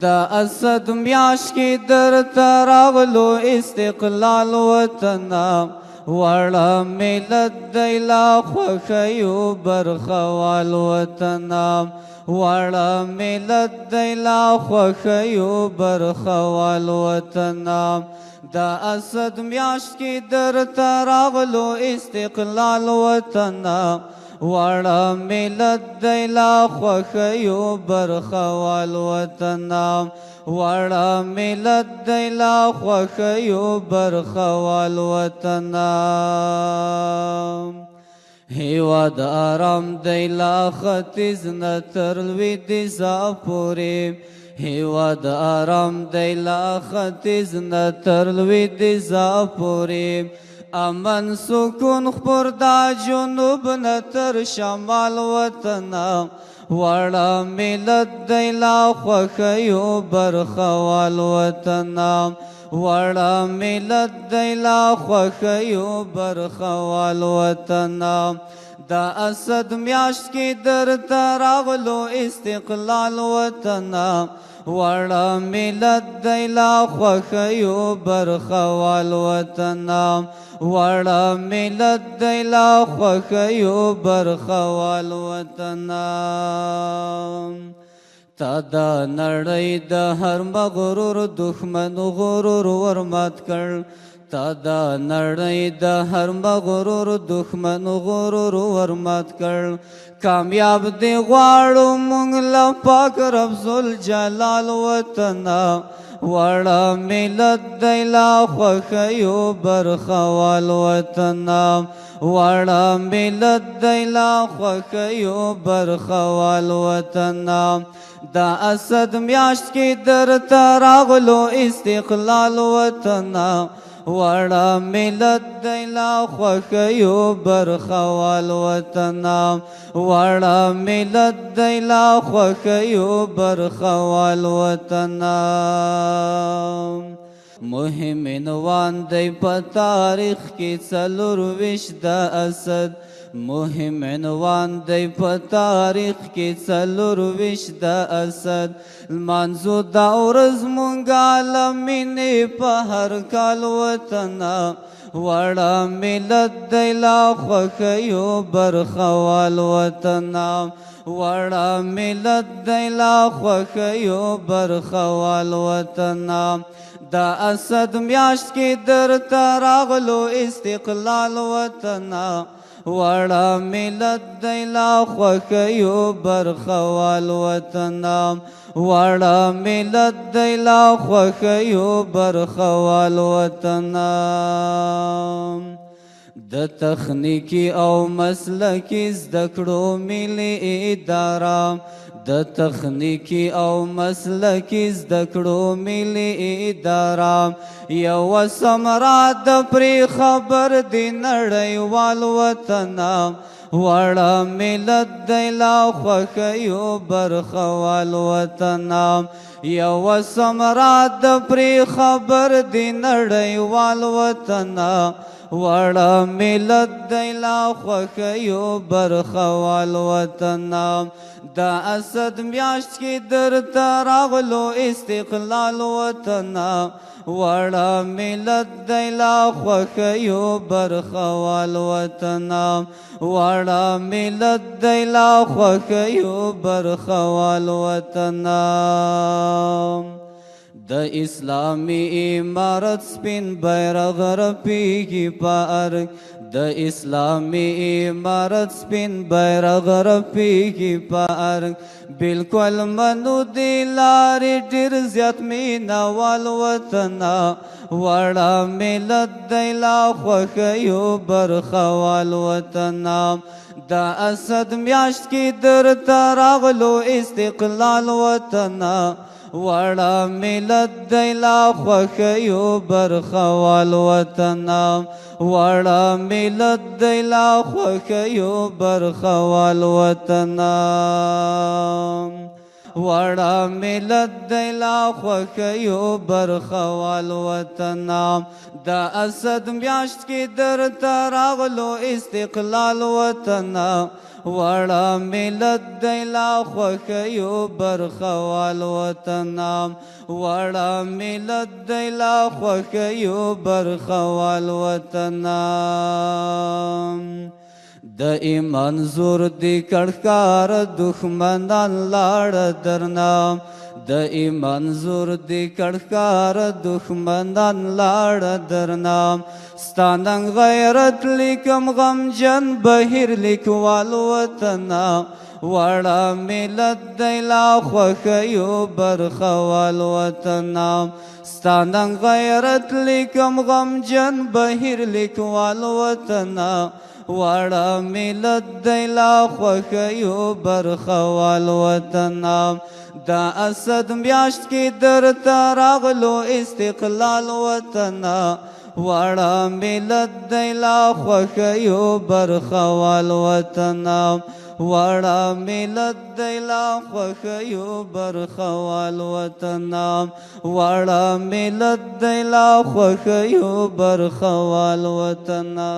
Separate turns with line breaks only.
دا اسد میاش کی در تراغلو استقلال وطنا وړه ملت دیلا خوښیو برخوال وطنا وړه ملت دیلا خوښیو برخوال وطنا دا اسد میاش کی در تراغلو استقلال وطنا وړه ملت دیلا خوښیو برخوال وطنا وړه ملت دیلا خوښیو برخوال وطنا هیواد آرام دیلا ختیځ نه تر لویدیځه پورې هیواد آرام دیلا ختیځ نه تر لویدیځه پورې امن سکون خپور دا جنوب نه تر شمال وطنا وړه ملت دیلا خوښیو برخوال وطنا وړه ملت دیلا خوښیو برخوال وطنا دا اسد میاشت کی در تراغلو استقلال وطنا وړه ملت دیلا خوښیو برخوال وطنا وړه ملت دیلا خوښیو برخوال وطنا تا دا نړۍ د هر مغرور دښمن غرور ورمات کړ تا دا نړۍ د هر مغرور دښمن غرور ورمات کړ کامیاب دی غواړو مونږ له پاک رب ذوالجلال وطنا وړه ملت دیلا خوښیو برخوال وطنا وړه ملت دیلا خوښیو برخوال وطنا دا اسد میاشت کی در تراغلو استقلال وطنا وړه ملت دیلا خوښیو برخوال وطنا وړه ملت دیلا خوښیو برخوال وطنا مهم عنوان دی په تاریخ کې څلورویشت د اسد مهم عنوان دی په تاریخ کې څلورویشت د اسد لمانځو دا ورځ مونږه له مینې په هر کال وطنا وړه ملت دیلا خوښیو برخوال وطنا وړه ملت دیلا خوښیو برخوال وطنا دا اسد میاشت کی در تراغلو استقلال وطنا وړه ملت دیلا خوښیو برخوال وطنا وړه ملت دیلا خوښیو برخوال وطنا د تخنیکی او مسلکی زده کړو ملي اداره د تخنیکی او مسلکی زده کړو ملي اداره یوه ثمره د پرې خبر دی نړیوال وطنا وړه ملت دیلا خوښیو برخوال وطنا یوه ثمره د پرې خبر دی نړیوال وطنا وړه ملت دیلا خوښیو برخوال وطنا دا اسد میاشت کی در تراغلو استقلال وطنا وړه ملت دیلا خوښیو برخوال وطنا وړه ملت دیلا خوښیو برخوال وطنا د اسلامی امارت سپین بیرغ رپیږي په ارګ د اسلامی امارت سپین بیرغ رپیږي په ارګ بلکل منو دی لارې ډېر زیات مینوال وطنا وړه ملت دیلا خوښیو برخوال وطنا دا اسد میاشت کی در تراغلو استقلال وطنا وړه ملت دیلا خوښیو برخوال وطنا وړه ملت دیلا خوښیو برخوال وطنا وړه ملت دی لا خوښیو برخوال وطنا د اسد میاشت کې درته راغلو استقلال وطنا وړه ملت دی لا خوښیو برخوال وطنا وړه ملت دی لا خوښیو برخوال وطنا د ایمان زور دی کړکار دښمنان لاړ درنا د ایمان زور دی کړکار دښمنان لاړ درنا ستاننګ غیرت لیکم غمجن بهیر لیکوال وطنا وړه ملت دی لا خوښیو برخوال وطنا ستاننګ غیرت لیکم غمجن بهیر لیکوال وطنا وړه ملت دی لا خوښیو برخوال وطنا د اسد میاشت کې درته راغلو استقلال وطنا وړه ملت دی لا خوښیو برخوال وطنا وړه ملت دی لا خوښیو برخوال وطنا وړه ملت دی لا خوښیو برخوال وطنا